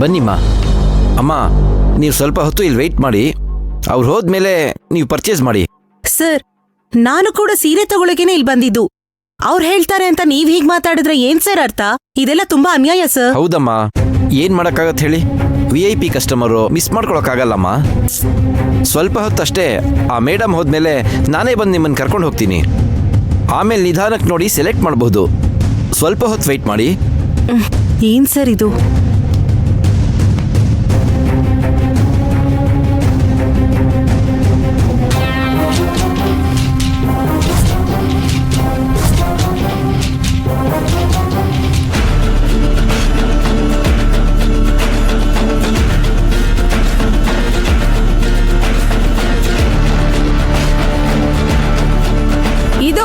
ಬನ್ನಿಮ್ಮ. ಅಮ್ಮ, ನೀವು ಸ್ವಲ್ಪ ಹೊತ್ತು ಇಲ್ಲಿ ವೆಯ್ಟ್ ಮಾಡಿ. ಅವ್ರು ಹೋದ್ಮೇಲೆ ನೀವು ಪರ್ಚೇಸ್ ಮಾಡಿ. ಸರ್, ನಾನು ಕೂಡ ಸೀರೆ ತಗೊಳಗೇನೆ ಇಲ್ಲಿ ಬಂದಿದ್ದು. ಅವ್ರು ಹೇಳ್ತಾರೆ ಅಂತ ನೀವ್ ಹೀಗ್ ಮಾತಾಡಿದ್ರೆ ಏನ್ ಸರ್ ಅರ್ಥ? ಇದೆಲ್ಲ ತುಂಬಾ ಅನ್ಯಾಯ ಸರ್. ಹೌದಮ್ಮ, ಏನ್ ಮಾಡಕ್ಕಾಗತ್ತೆ ಹೇಳಿ? VIP ಕಸ್ಟಮರು ಮಿಸ್ ಮಾಡ್ಕೊಳಕ್ಕಾಗಲ್ಲಮ್ಮ. ಸ್ವಲ್ಪ ಹೊತ್ತಷ್ಟೇ. ಆ ಮೇಡಮ್ ಹೋದ್ಮೇಲೆ ನಾನೇ ಬಂದು ನಿಮ್ಮನ್ನು ಕರ್ಕೊಂಡು ಹೋಗ್ತೀನಿ. ಆಮೇಲೆ ನಿಧಾನಕ್ಕೆ ನೋಡಿ ಸೆಲೆಕ್ಟ್ ಮಾಡಬಹುದು. ಸ್ವಲ್ಪ ಹೊತ್ತು ವೆಯ್ಟ್ ಮಾಡಿ. ಏನ್ ಸರ್ ಇದು?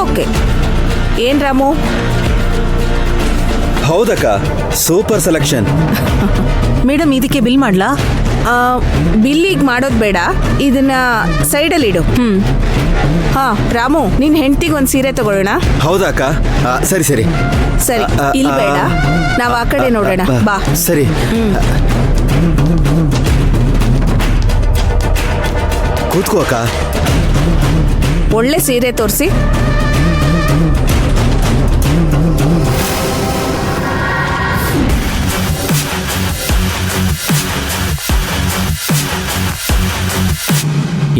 ಓಕೆ. ಏನ್ ರಾಮು? ಹೌದಕ್ಕ, ಸೂಪರ್ ಸೆಲೆಕ್ಷನ್. ಮೇಡಮ್, ಇದಕ್ಕೆ ಬಿಲ್ ಮಾಡ್ಲಾ? ಬಿಲ್ಲಿಗೆ ಮಾಡೋದು ಬೇಡ, ಇದನ್ನ ಸೈಡಲ್ಲಿ ಇಡು. ಹಾ ರಾಮು, ನಿನ್ ಹೆಂಡತಿಗೆ ಒಂದು ಸೀರೆ ತಗೊಳ್ಳೋಣ. ಹೌದಕ್ಕ, ಸರಿ ಸರಿ ಸರಿ, ಇಲ್ಲಿ ಬೇಡ, ನಾವು ಆ ಕಡೆ ನೋಡೋಣ. ಬಾ. ಸರಿ. ಕೂತ್ಕೋ ಅಕ್ಕ. ಒಳ್ಳೆ ಸೀರೆ ತೋರಿಸಿ.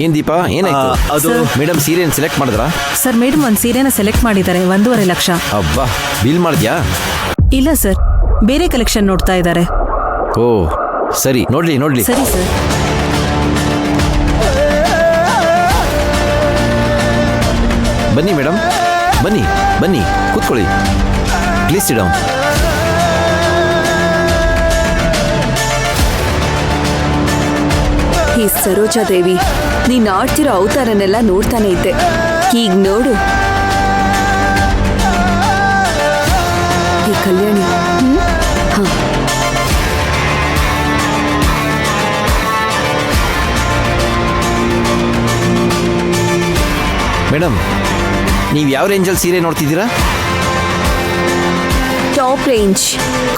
ಏನ್ ದೀಪಾ, ಏನಾಯ್ತು? ಅದು ಮೇಡಮ್ ಸೀರೆಯನ್ನು ಸೆಲೆಕ್ಟ್ ಮಾಡಿದ್ರಾ? ಸರ್, ಮೇಡಮ್ ಒಂದ್ ಸೀರೆನ ಸೆಲೆಕ್ಟ್ ಮಾಡಿದ್ದಾರೆ, 1.5 ಲಕ್ಷ. ಅಬ್ಬಾ, ಬಿಲ್ ಮಾಡಿದ್ಯಾ? ಇಲ್ಲ ಸರ್, ಬೇರೆ ಕಲೆಕ್ಷನ್ ನೋಡ್ತಾ ಇದ್ದಾರೆ. ಓ ಸರಿ, ನೋಡ್ಲಿ. ಸರಿ ಸರ್. ಬನ್ನಿ ಮೇಡಮ್, ಬನ್ನಿ ಕೂತ್ಕೊಳ್ಳಿ. Please sit down. ಈ ಸರೋಜಾದೇವಿ, ನೀನ್ ಆಡ್ತಿರೋ ಅವತಾರನೆಲ್ಲ ನೋಡ್ತಾನೆ ಇದ್ದೆ. ಈಗ ನೋಡು, ಈ ಕಲ್ಯಾಣಿ. ಹ, ಮೇಡಮ್, ನೀವು ಯಾವ ರೇಂಜಲ್ಲಿ ಸೀರೆ ನೋಡ್ತಿದ್ದೀರಾ? Top range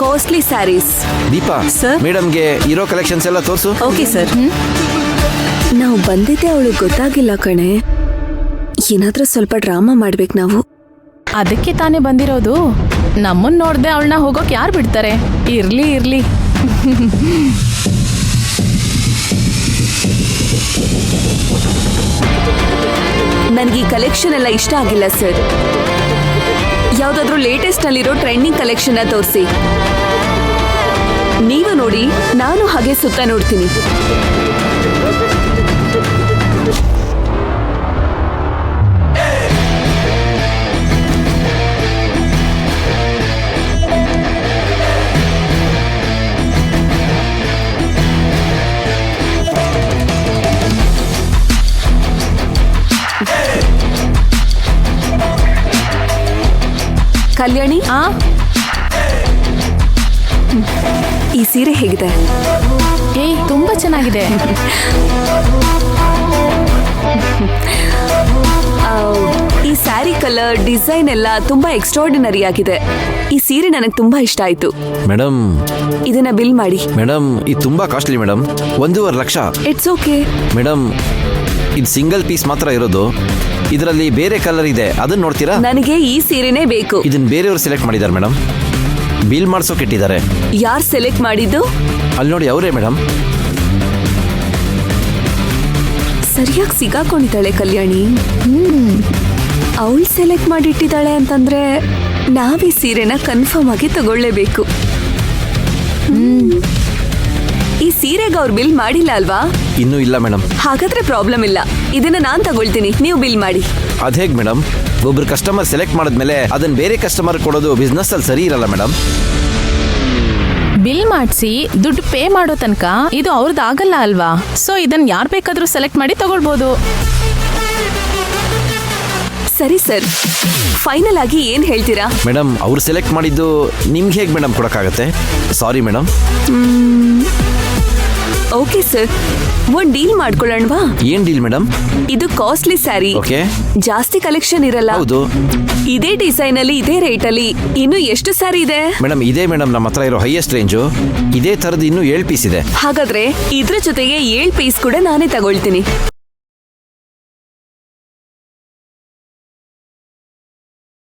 costly saris. Deepa, sir? ಮೇಡಮ್ಗೆ ಇರೋ ಕಲೆಕ್ಷನ್ಸ್ ಎಲ್ಲ ತೋರಿಸು. Okay sir. ನಾವು ಬಂದಿದ್ದೆ ಅವಳಿಗೆ ಗೊತ್ತಾಗಿಲ್ಲ ಕಣೆ. ಏನಾದ್ರೂ ಸ್ವಲ್ಪ ಡ್ರಾಮಾ ಮಾಡ್ಬೇಕು ನಾವು. ಅದಕ್ಕೆ ತಾನೇ ಬಂದಿರೋದು. ನಮ್ಮನ್ನ ನೋಡ್ದೆ ಅವಳನ್ನ ಹೋಗೋಕ್ ಯಾರು ಬಿಡ್ತಾರೆ? ಇರ್ಲಿ. ನನಗೆ ಈ ಕಲೆಕ್ಷನ್ ಎಲ್ಲ ಇಷ್ಟ ಆಗಿಲ್ಲ ಸರ್. ಯಾವ್ದಾದ್ರು ಲೇಟೆಸ್ಟ್ ನಲ್ಲಿರೋ ಟ್ರೆಂಡಿಂಗ್ ಕಲೆಕ್ಷನ್ ತೋರಿಸಿ. ನೀವು ನೋಡಿ, ನಾನು ಹಾಗೆ ಸುತ್ತ ನೋಡ್ತೀನಿ. ಕಲ್ಯಾಣಿ, ಈ ಸೀರೆ ಹೇಗಿದೆ? ತುಂಬಾ ಚೆನ್ನಾಗಿದೆ. ಈ ಸ್ಯಾರಿ ಕಲರ್, ಡಿಸೈನ್ ಎಲ್ಲ ತುಂಬಾ ಎಕ್ಸ್ಟ್ರಾರ್ಡಿನರಿ ಆಗಿದೆ. ಈ ಸೀರೆ ನನಗೆ ತುಂಬಾ ಇಷ್ಟ ಆಯ್ತು. ಮೇಡಮ್, ಇದನ್ನ ಬಿಲ್ ಮಾಡಿ. ಮೇಡಮ್, ಇದು ತುಂಬಾ costly madam, 1.5 lakh. It's okay madam, ಇದು ಸಿಂಗಲ್ ಪೀಸ್ ಮಾತ್ರ ಇರೋದು. ಇದರಲ್ಲಿ ಬೇರೆ ಕಲರ್ ಇದೆ, ಅದನ್ನ ನೋಡ್ತೀರಾ? ನನಗೆ ಈ ಸೀರೆನೇ ಬೇಕು. ಇದನ್ನ ಬೇರೆಯವರು ಸೆಲೆಕ್ಟ್ ಮಾಡಿದ್ದಾರೆ ಮೇಡಮ್. ಬಿಲ್ ಮಾಡ್ಸೋಕೆ ಇಟ್ಟಿದ್ದಾರೆ. ಯಾರು ಸೆಲೆಕ್ಟ್ ಮಾಡಿದ್ದು? ಅಲ್ಲಿ ನೋಡಿ, ಅವರೇ ಮೇಡಮ್. ಸರಿಯಾಗಿ ಸಿಗಾಕೊಂಡಿದ್ದಾಳೆ ಕಲ್ಯಾಣಿ. ಅವಳು ಸೆಲೆಕ್ಟ್ ಮಾಡಿಟ್ಟಿದ್ದಾಳೆ ಅಂತಂದ್ರೆ ನಾವೀ ಸೀರೆನ ಕನ್ಫರ್ಮ್ ಆಗಿ ತಗೊಳ್ಳೇಬೇಕು. ಈ ಸೀರೆಗೆ ಅವ್ರು ಬಿಲ್ ಮಾಡಿಲ್ಲ ಅಲ್ವಾ? ಇನ್ನೂ ಇಲ್ಲ ಮೇಡಮ್. ಹಾಗಾದ್ರೆ ಪ್ರಾಬ್ಲಮ್ ಇಲ್ಲ, ಇದನ್ನ ನಾನ್ ತಗೊಳ್ತೀನಿ, ನೀವು ಬಿಲ್ ಮಾಡಿ. ಅದೇಗ್ ಮೇಡಮ್? ಒಬ್ರು ಕಸ್ಟಮರ್ ಸೆಲೆಕ್ಟ್ ಮಾಡಿದ್ಮೇಲೆ ಅದನ್ನ ಬೇರೆ ಕಸ್ಟಮರ್ ಕೊಡೋದು ಬಿಸ್ನೆಸ್ ಅಲ್ಲಿ ಸರಿ ಇರಲ್ಲ ಮೇಡಮ್. ಬಿಲ್ ಮಾಡಿಸಿ ದುಡ್ಡು ಪೇ ಮಾಡೋ ತನಕ ಇದು ಅವ್ರದ್ದು ಆಗಲ್ಲ ಅಲ್ವಾ? ಸೊ ಇದನ್ನ ಯಾರು ಬೇಕಾದ್ರೂ ಸೆಲೆಕ್ಟ್ ಮಾಡಿ ತಗೊಳ್ಬೋದು. ಸರಿ ಸರ್, ಫೈನಲ್ ಆಗಿ ಏನ್ ಹೇಳ್ತೀರಾ? ಮೇಡಮ್, ಅವ್ರು ಸೆಲೆಕ್ಟ್ ಮಾಡಿದ್ದು ನಿಮ್ಗೆ ಹೇಗೆ ಮೇಡಮ್ ಕೊಡಕ್ಕಾಗತ್ತೆ? Sorry madam. ಓಕೆ ಸರ್, ಒಂದ್ ಡೀಲ್ ಮಾಡ್ಕೊಳ್ಳೋಣವಾ? ಏನ್ ಡೀಲ್ ಮೇಡಮ್? ಇದು ಕಾಸ್ಟ್ಲಿ ಸ್ಯಾರಿ, ಓಕೆ. ಜಾಸ್ತಿ ಕಲೆಕ್ಷನ್ ಇರಲ್ಲ. ಹೌದು ಇದೇ ಡಿಸೈನ್ ಅಲ್ಲಿ ಇದೇ ರೇಟ್ ಅಲ್ಲಿ ಇನ್ನು ಎಷ್ಟು ಸ್ಯಾರಿ ಇದೆ? ಮೇಡಮ್, ಇದೇ ಮೇಡಮ್ ನಮ್ಮ ಹತ್ರ ಇರೋ ಹೈಯೆಸ್ಟ್ ರೇಂಜು. ಇದೇ ತರದ್ ಇನ್ನು 7 ಪೀಸ್ ಇದೆ. ಹಾಗಾದ್ರೆ ಇದ್ರ ಜೊತೆಗೆ 7 ಪೀಸ್ ಕೂಡ ನಾನೇ ತಗೊಳ್ತೀನಿ.